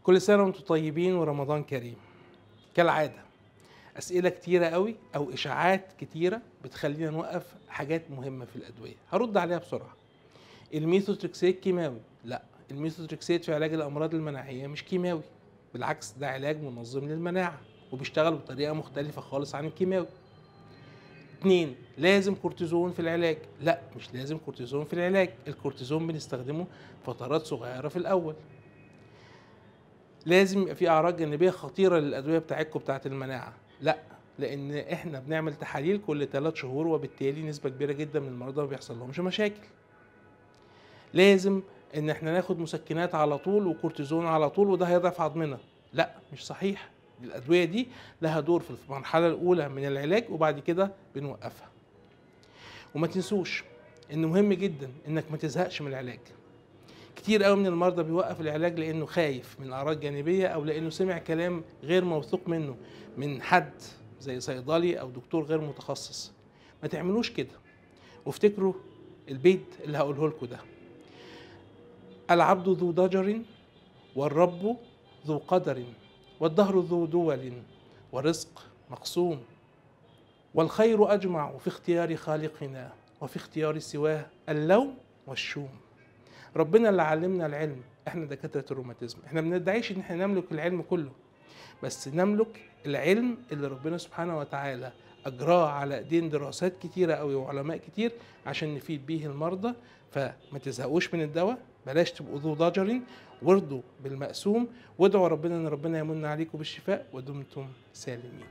كل سنة وانتم طيبين ورمضان كريم. كالعادة أسئلة كتيرة قوي أو إشاعات كتيرة بتخلينا نوقف حاجات مهمة في الأدوية. هرد عليها بسرعة. الميثوتريكسيت كيماوي؟ لا، الميثوتريكسيت في علاج الأمراض المناعية مش كيماوي، بالعكس ده علاج منظم للمناعة وبيشتغل بطريقة مختلفة خالص عن الكيماوي. 2، لازم كورتيزون في العلاج؟ لا، مش لازم كورتيزون في العلاج، الكورتيزون بنستخدمه فترات صغيرة في الأول. لازم يبقى في اعراض جانبيه خطيره للادويه بتاعتكم بتاعه المناعه؟ لا، لان احنا بنعمل تحاليل كل 3 شهور وبالتالي نسبه كبيره جدا من المرضى ما بيحصل لهمش مشاكل. لازم ان احنا ناخد مسكنات على طول وكورتيزون على طول وده هيضعف عظمنا؟ لا، مش صحيح. الادويه دي لها دور في المرحله الاولى من العلاج وبعد كده بنوقفها. وما تنسوش ان مهم جدا انك ما تزهقش من العلاج. كتير قوي من المرضى بيوقف العلاج لانه خايف من اعراض جانبيه او لانه سمع كلام غير موثوق منه من حد زي صيدلي او دكتور غير متخصص. ما تعملوش كده، وافتكروا البيت اللي هقوله لكم ده: العبد ذو ضجر والرب ذو قدر والدهر ذو دول ورزق مقسوم والخير اجمع في اختيار خالقنا وفي اختيار سواه اللوم والشوم. ربنا اللي علمنا العلم، احنا دكاتره الروماتيزم، احنا ما بندعيش ان احنا نملك العلم كله، بس نملك العلم اللي ربنا سبحانه وتعالى اجراه على ايدين دراسات كتيره قوي وعلماء كتير عشان نفيد بيه المرضى. فما تزهقوش من الدواء، بلاش تبقوا ذو ضجر، وارضوا بالمقسوم، وادعوا ربنا ان ربنا يمن عليكم بالشفاء ودمتم سالمين.